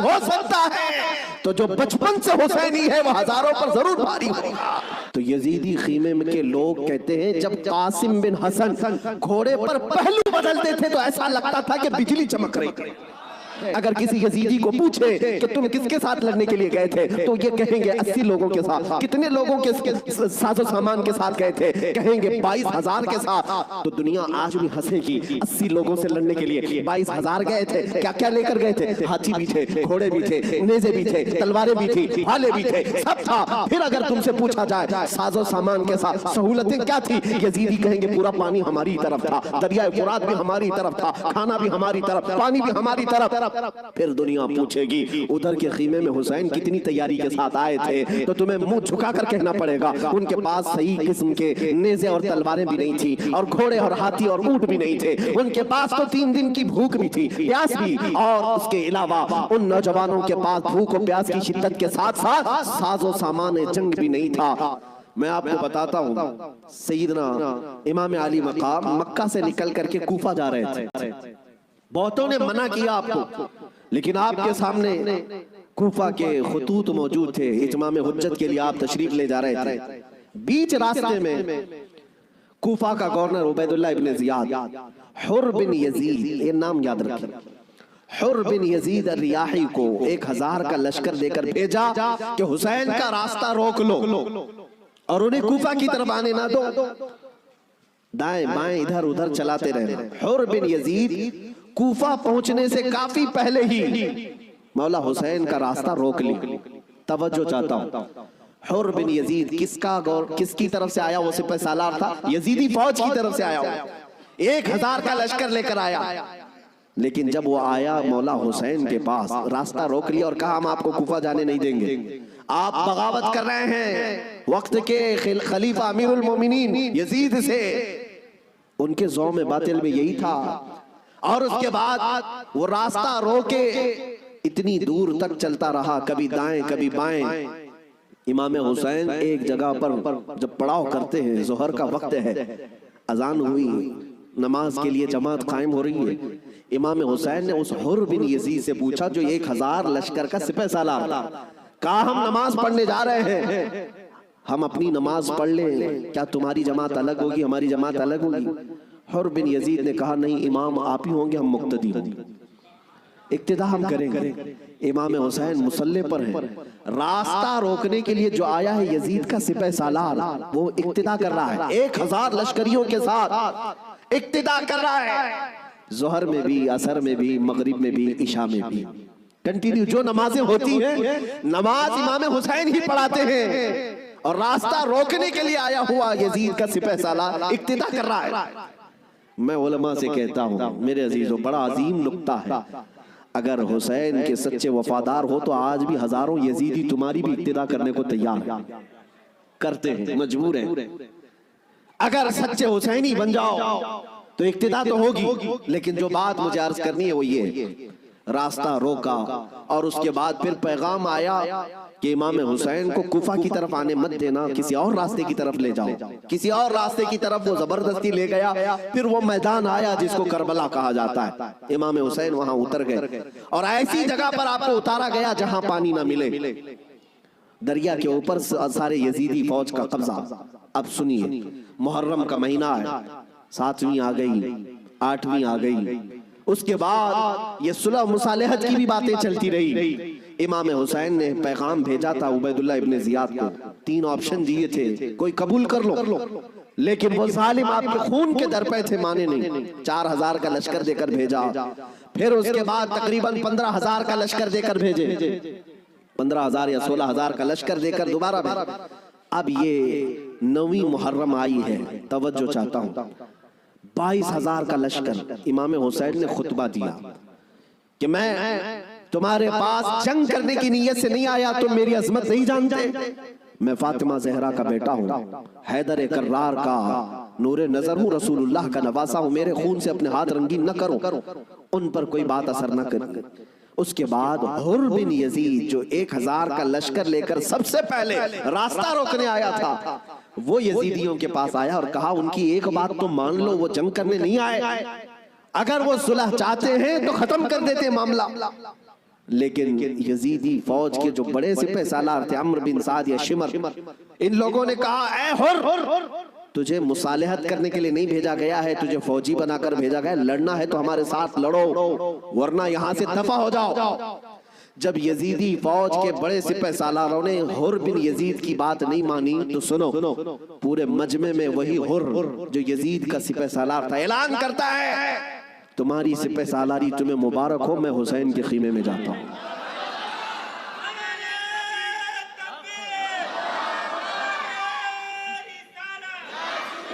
हो सकता है तो जो बचपन से हुसैनी है वो हजारों पर जरूर भारी होगा। तो यजीदी खीमे में के लोग कहते हैं जब कासिम बिन हसन घोड़े पर पहलू बदलते थे तो ऐसा लगता था कि बिजली चमक रही। अगर किसी यजीदी को पूछे कि तुम किसके साथ लड़ने के लिए गए थे तो ये कहेंगे 80 लोगों के साथ। कितने लोगों के साजो सामान के साथ गए थे? कहेंगे 22,000 के साथ। तो दुनिया आज भी हंसेगी, 80 लोगों से लड़ने के लिए 22,000 गए थे। क्या क्या लेकर गए थे? हाथी भी थे, घोड़े भी थे, नेज़े भी थे, तलवारें भी थी, भाले भी थे, सब था। फिर अगर तुमसे पूछा जाए साजो सामान के साथ सहूलतें क्या थी, यजीदी कहेंगे पूरा पानी हमारी तरफ था, दरिया फुरात भी हमारी तरफ था, खाना भी हमारी तरफ, पानी भी हमारी तरफ। फिर दुनिया पूछेगी उधर के खीमे में हुसैन कितनी तैयारी के साथ आए थे, तो तुम्हें मुंह झुकाकर कहना पड़ेगा उनके पास सही किस्म के नेज़े और तलवारें भी नहीं थी, और घोड़े और हाथी और ऊंट भी नहीं थे। उनके पास तो 3 दिन की भूख भी थी, प्यास भी, और उसके अलावा उन नौजवानों के पास भूख और प्यास की शिद्दत के साथ साथ साजो सामान जंग भी नहीं था। मैं आपको बताता हूँ, सैयदना इमाम अली मकाम मक्का से निकल करके कूफा जा रहे थे। बहुतों ने मना किया आपको, लेकिन आपके सामने कूफा के खुतूत मौजूद थे। इत्माम हुज्जत के लिए आप तशरीफ ले जा रहे थे। बीच रास्ते में कूफा का गवर्नर उबैदुल्लाह इब्न जियाद, हुर बिन यजीद, ये नाम याद रखें, हुर बिन यजीद रियाही को 1000 का लश्कर देकर भेजा कि हुसैन का रास्ता रोक लो और उन्हें कूफा की तरफ आने ना दो। दाएं बाएं इधर उधर चलाते रहे। हुर बिन यजीद कूफा पहुंचने से काफी पहले ही मौला हुसैन का रास्ता रोक ली। तवज्जो चाहता हूं, हुर बिन यजीद किसकी तरफ से आया? वो सिपह सालार था, यजीदी फौज की तरफ से आया हुआ, 1000 का लश्कर लेकर आया। लेकिन जब वो आया मौला हुसैन के पास, रास्ता रोक लिया और कहा हम आपको कूफा जाने नहीं देंगे, आप बगावत कर रहे हैं वक्त के खलीफा अमीरुल मोमिनीन यजीद से। उनके ज़ौम बातिल में यही था। और उसके बाद वो रास्ता रोके इतनी दूर तक चलता रहा, कभी दाएं कभी बाएं। इमाम हुसैन एक जगह पर जब पड़ाव करते हैं, जोहर का वक्त है, अजान हुई, नमाज के लिए जमात कायम हो रही है। इमाम हुसैन ने उस हुर बिन यजीद से पूछा जो 1000 लश्कर का सिपह सालार, कहा हम नमाज पढ़ने जा रहे हैं, हम अपनी नमाज पढ़ लें, क्या तुम्हारी जमात अलग होगी, हमारी जमात अलग होगी? हुर बिन यजीद ने कहा नहीं, इमाम आप ही होंगे, हम मुक्तदी होंगे, इक्तिदा हम करेंगे। इमाम हुसैन मुसल्ले पर है, रास्ता रोकने के लिए जो आया है यजीद का सिपह सालार, वो इक्तिदा कर रहा है, 1000 लश्करियों के साथ इक्तिदा कर रहा है। जोहर में भी, असर में भी, मगरिब में भी, इशा में भी कंटिन्यू जो नमाजें होती हैं, नमाज इमाम हुसैन ही पढ़ाते हैं। और रास्ता रोकने के लिए आया हुआ यजीद का सिपह सालार इक्तिदा कर रहा है। मैं उलमा से कहता हूं मेरे अजीजों, बड़ा अजीम नुक्ता है, अगर हुसैन के सच्चे वफादार हो तो आज भी हजारों यजीदी तुम्हारी भी इक्तिदा करने को तैयार करते हैं, मजबूर हैं। अगर सच्चे हुसैनी बन जाओ तो इक्तिदा तो होगी, लेकिन जो बात मुझे अर्ज करनी है वो ये, रास्ता रोका और उसके बाद फिर पैगाम आया कि इमाम हुसैन को कूफा की तरफ आने मत देना, किसी और रास्ते की तरफ ले जाओ। किसी और रास्ते की तरफ वो जबरदस्ती ले गया। फिर वो मैदान आया जिसको करबला कहा जाता है। इमाम हुसैन वहां उतर गए और ऐसी जगह पर आपको उतारा गया जहां पानी ना मिले, दरिया के ऊपर सारे यजीदी फौज का कब्जा। अब सुनिए, मुहर्रम का महीना है, 7वीं आ गई, 8वीं आ गई, उसके बाद ये सुलह मुसालहत की भी बातें चलती रही। इमाम हुसैन ने पैगाम भेजा था उबैदुल्लाह इब्न जियाद को, 3 ऑप्शन दिए थे, कोई कबूल कर लो, लेकिन वो जालिम आपके खून के दर पे थे, माने नहीं। 4000 का लश्कर देकर भेजा, फिर उसके बाद तकरीबन 15000 का लश्कर देकर भेजे, 15000 या 16000 का लश्कर देकर दोबारा भेजा। अब ये 9वीं मुहर्रम आई है, तवज्जो चाहता हूँ, 22000 का लश्कर। इमाम हुसैन ने खुतबा दिया कि मैं तुम्हारे पास जंग करने की नीयत से नहीं आया, तुम मेरी अजमत नहीं जानते, मैं फातिमा जहरा का बेटा हूँ, हैदर कर्रार का नूरे नजर हूँ, रसूलुल्लाह का नवासा हूँ, मेरे खून से अपने हाथ रंगीन न करो, उन पर कोई बात असर न करे। उसके बाद हुर बिन यजीद जो 1000 का लश्कर लेकर सबसे पहले रास्ता रोकने आया था, वो यजीदियों के पास आया और कहा उनकी एक बात तो मान लो, वो जंग करने नहीं आए, अगर वो सुलह चाहते हैं तो खत्म कर देते मामला। लेकिन यजीदी फौज के जो बड़े सिपह सालार थे, अम्र बिन साद या शिमर, इन लोगों ने कहा, ऐ हुर, तुझे मुसालहत करने के लिए नहीं भेजा गया है, तुझे फौजी बनाकर भेजा गया है। लड़ना है तो हमारे साथ लड़ो, वरना यहां से दफा हो जाओ। जब यजीदी फौज के बड़े सिपह सालारों ने हुर बिन यजीद की बात नहीं मानी, तो सुनो, पूरे मजमे में वही हुर जो यजीद का सिपह सालार था ऐलान करता है, तुम्हारी सिपह सालारी तुम्हें मुबारक हो, मैं हुसैन के खीमे में जाता हूं।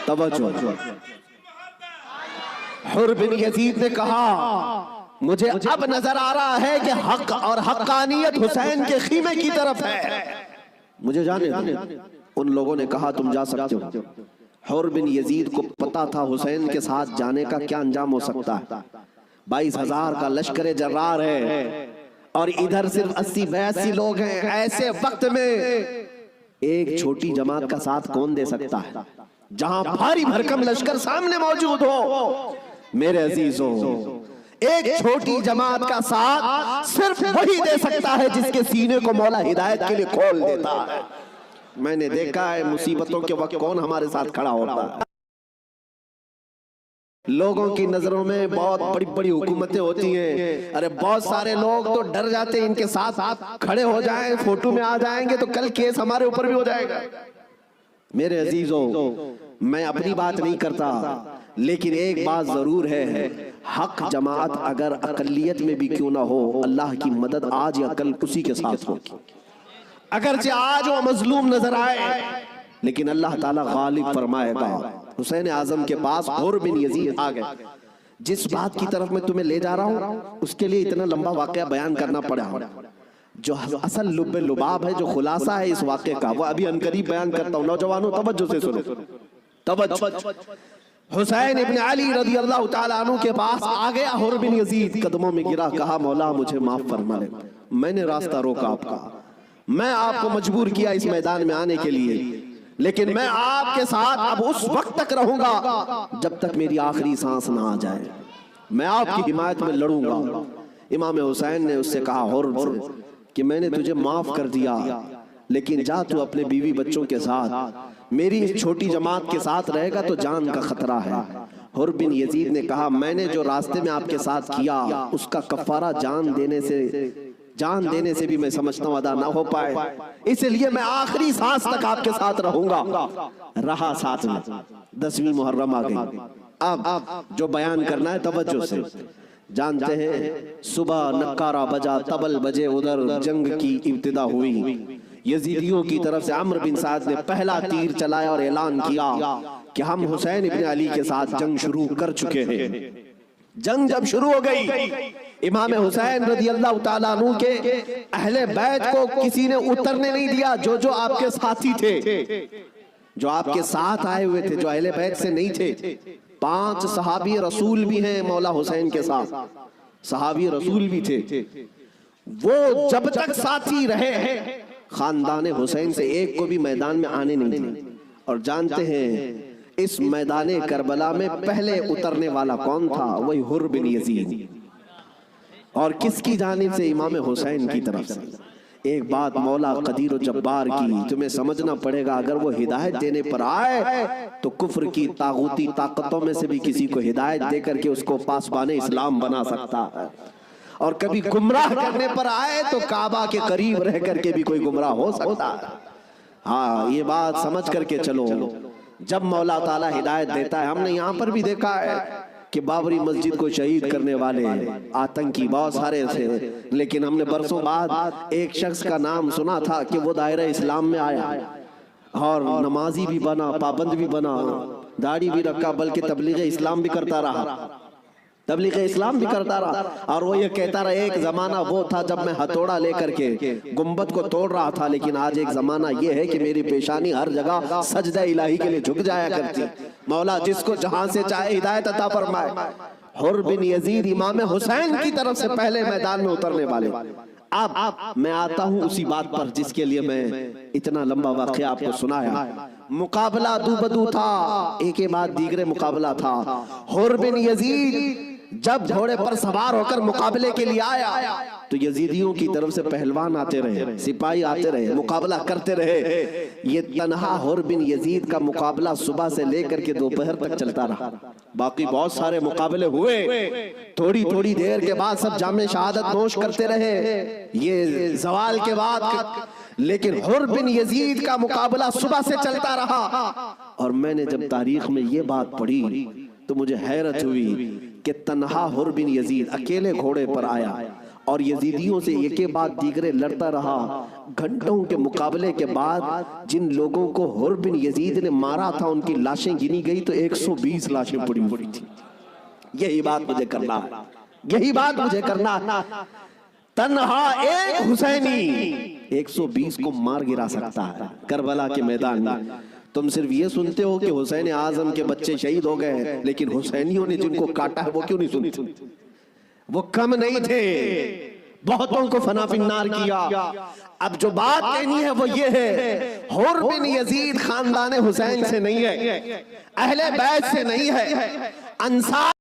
तवज्जो, हुर बिन यजीद ने कहा, मुझे अब नजर आ रहा है कि हक और हक्कानियत हुसैन के खीमे की तरफ है, मुझे जाने दो। उन लोगों ने कहा, तुम जा सकते हो। हुर बिन यजीद को पता था हुसैन के साथ जाने का क्या अंजाम हो सकता है। 22,000 का लश्कर जर्रार है और इधर सिर्फ 80-82 लोग हैं। ऐसे वक्त में एक छोटी जमात का साथ कौन दे सकता है, जहां भारी भरकम लश्कर सामने मौजूद हो। मेरे अजीजों, एक छोटी जमात का साथ सिर्फ वही दे सकता है जिसके सीने को मौला हिदायत के लिए खोल देता है। मैंने देखा है मुसीबतों के वक्त कौन हमारे साथ खड़ा होता है। लोगों की नजरों में बहुत बड़ी बड़ी हुकूमतें होती हैं, अरे बहुत सारे लोग तो डर जाते हैं इनके साथ खड़े हो जाएं, फोटो में आ जाएंगे तो कल केस हमारे ऊपर भी हो जाएगा। मेरे अजीजों, मैं अपनी बात नहीं करता, लेकिन एक बात जरूर है, हक जमात अगर अकलियत में भी क्यों ना हो, अल्लाह की मदद आज या कल उसी के साथ होगी। अगरचे आज वो मजलूम नजर आए, लेकिन अल्लाह ताला गालिब फरमाएगा। हुसैन आजम के पास हुर बिन यजीद आ गए। जिस बात की तरफ मैं तुम्हें ले जा रहा हूं, उसके लिए इतना लंबा वाकया बयान करना पड़ा। जो असल लुब्बे लुबाब है, जो खुलासा है इस वाकये का, वो अभी अनकरीब बयान करता हूं। नौजवानों तवज्जो से सुनो, तवज्जो। हुसैन इब्न अली रज़ी अल्लाह ताला अन्हु के पास आ गया हुर बिन यजीद, कदमों में गिरा, कहा, मौला मुझे माफ फरमा ले, मैंने रास्ता रोका आपका, मैं आपको मजबूर किया इस मैदान में आने के लिए, लेकिन मैं आपके साथ अब उस वक्त तक रहूंगा जब तक मेरी आखिरी सांस ना आ जाए, मैं आपकी हिमायत में लड़ूंगा। इमाम हुसैन ने उससे कहा, हुर कि मैंने तुझे माफ कर दिया, लेकिन जा तू अपने बीवी बच्चों के साथ, मेरी इस छोटी जमात के साथ रहेगा तो जान का खतरा है। हुर बिन यजीद ने कहा, मैंने जो रास्ते में आपके साथ किया उसका कफारा जान देने से भी मैं समझता हूं अदा ना हो पाए, इसलिए मैं आखिरी सांस तक आपके साथ रहूंगा। रहा साथ में। 10वीं मुहर्रम आ गई। अब जो बयान करना है तवज्जो से, जानते हैं, सुबह नक्कारा बजा, तबल बजे, उधर जंग की इब्तिदा हुई। यजीदियों की तरफ से अम्र बिन साद ने पहला तीर चलाया और ऐलान किया कि हम हुसैन इब्न अली के साथ जंग शुरू कर चुके हैं। जंग जब शुरू हो गई, इमाम हुसैन रज़ी अल्लाह ताला अन्हु के अहले बैत को किसी ने उतरने नहीं दिया। जो जो आपके साथी थे, जो आपके साथ आए हुए थे, जो अहले बैत से नहीं थे, 5 सहाबी रसूल भी हैं मौला हुसैन के साथ, सहाबी रसूल भी थे, वो जब तक साथी रहे खानदान हुसैन से एक को भी मैदान में आने नहीं थे। और जानते हैं इस मैदान करबला में पहले उतरने वाला कौन था? वही हुर बिन यजीद। और किसकी जानिब से? इमाम हुसैन की तरफ से। एक बात मौला कदीर जब्बार की तुम्हें समझना पड़ेगा, अगर वो हिदायत देने पर आए तो कुफ्र की तागूती ताकतों में से भी किसी को हिदायत दे करके उसको पासबाने इस्लाम बना सकता है, और कभी गुमराह करने पर आए तो काबा के करीब रह करके भी कोई गुमराह हो सकता है। हाँ, ये बात समझ करके चलो। जब मौला ताला हिदायत देता है, हमने यहाँ पर भी देखा है कि बाबरी मस्जिद को शहीद करने वाले आतंकी बहुत सारे थे, लेकिन हमने बरसों बाद एक शख्स का नाम सुना था कि वो दायरा इस्लाम में आया और नमाजी भी बना, पाबंद भी बना, दाढ़ी भी रखा, बल्कि तबलीग इस्लाम भी करता रहा, तबलीग इस्लाम भी करता रहा। और वो ये कहता रहा, एक जमाना वो था जब मैं हथौड़ा लेकर के गुम्बद को तोड़ रहा था, लेकिन आज एक जमाना ये है कि मेरी पेशानी हर जगह सजदा इलाही के लिए झुक जाया करती। मौला जिसको जहां से चाहे हिदायत अता फरमाए। हुर बिन यजीद इमाम हुसैन की तरफ से पहले मैदान में उतरने वाले। अब मैं आता हूं उसी बात पर जिसके लिए मैं इतना लंबा वाकया आपको सुनाया। मुकाबला दू बदू था, एक के बाद दीगरे मुकाबला था। हुर बिन यजीद जब घोड़े पर सवार होकर मुकाबले के लिए आया तो यजीदियों की तरफ से पहलवान आते रहे, सिपाही आते रहे, मुकाबला करते रहे। ये तन्हा हुर बिन यजीद का मुकाबला सुबह से लेकर के दोपहर तक चलता रहा। बाकी बहुत सारे मुकाबले हुए, थोड़ी थोड़ी देर के बाद सब जामे शहादत नोश करते रहे, ये जवाल के बाद। लेकिन हुर बिन यजीद का मुकाबला सुबह से चलता रहा। और मैंने जब तारीख में ये बात पढ़ी तो मुझे हैरत हुई कि तन्हा हुर बिन यजीद अकेले घोड़े पर आया और यजीदियों से एक के बाद दीगरे लड़ता रहा। घंटों के मुकाबले के बाद जिन लोगों को हुर बिन यजीद ने मारा था उनकी लाशें गिनी गई तो 120 लाशें पड़ी थी। यही बात मुझे करना है, यही बात मुझे करना है। तन्हा एक हुसैनी 120 को मार गिरा सकता है करबला के मैदान में। तुम सिर्फ ये सुनते हो कि हुसैन आजम के बच्चे शहीद हो गए, लेकिन हुसैनियों ने जिनको काटा है वो क्यों नहीं सुनते? वो कम नहीं थे, बहुतों को फना फिन्नार किया। अब जो बात कहनी है वो ये है, हुर बिन यजीद खानदान हुसैन से नहीं है, अहले बैत से नहीं है, अंसार